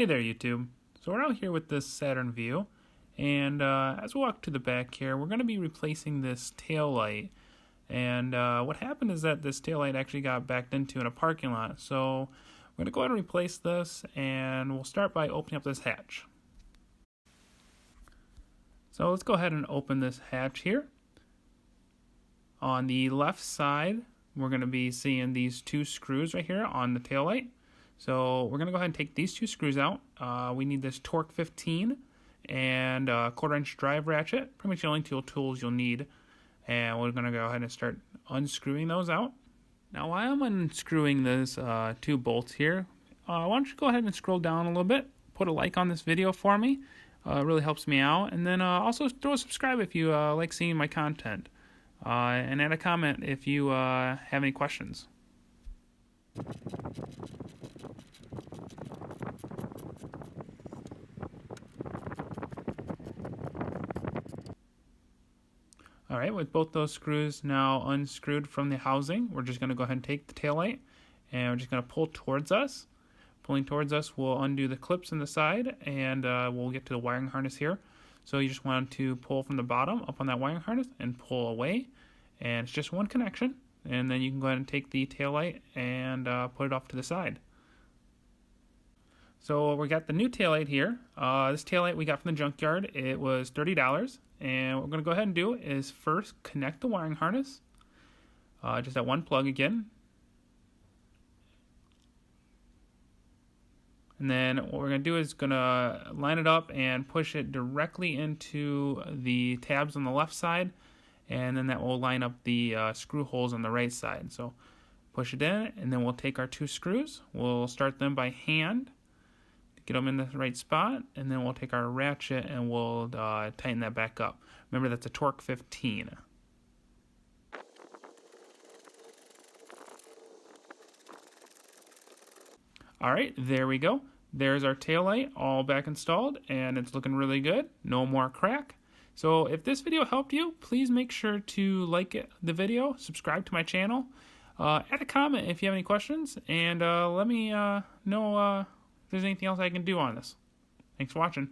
Hey there, YouTube. So we're out here with this Saturn Vue, and as we walk to the back here, we're going to be replacing this tail light. And what happened is that this tail light actually got backed into in a parking lot. So we're going to go ahead and replace this, and we'll start by opening up this hatch. So let's go ahead and open this hatch here. On the left side, we're going to be seeing these two screws right here on the tail light. So we're going to go ahead and take these two screws out. We need this torque 15 and a 1/4 inch drive ratchet. Pretty much the only two tools you'll need. And we're going to go ahead and start unscrewing those out. Now while I'm unscrewing those two bolts here, why don't you go ahead and scroll down a little bit. Put a like on this video for me. It really helps me out. And then also throw a subscribe if you like seeing my content. And add a comment if you have any questions. Alright, with both those screws now unscrewed from the housing, we're just going to go ahead and take the taillight and we're just going to pull towards us. Pulling towards us, we'll undo the clips in the side and we'll get to the wiring harness here. So you just want to pull from the bottom up on that wiring harness and pull away. And it's just one connection. And then you can go ahead and take the taillight and put it off to the side. So we got the new taillight here. This taillight we got from the junkyard. It was $30. And what we're going to go ahead and do is first connect the wiring harness. Just that one plug again. And then what we're going to do is going to line it up and push it directly into the tabs on the left side. And then that will line up the screw holes on the right side. So push it in, and then we'll take our two screws. We'll start them by hand to get them in the right spot, and then we'll take our ratchet and we'll tighten that back up. Remember, that's a torque 15. Alright, there we go. There's our tail light all back installed, and it's looking really good. No more crack. So if this video helped you, please make sure to like the video, subscribe to my channel, add a comment if you have any questions, and let me know if there's anything else I can do on this. Thanks for watching.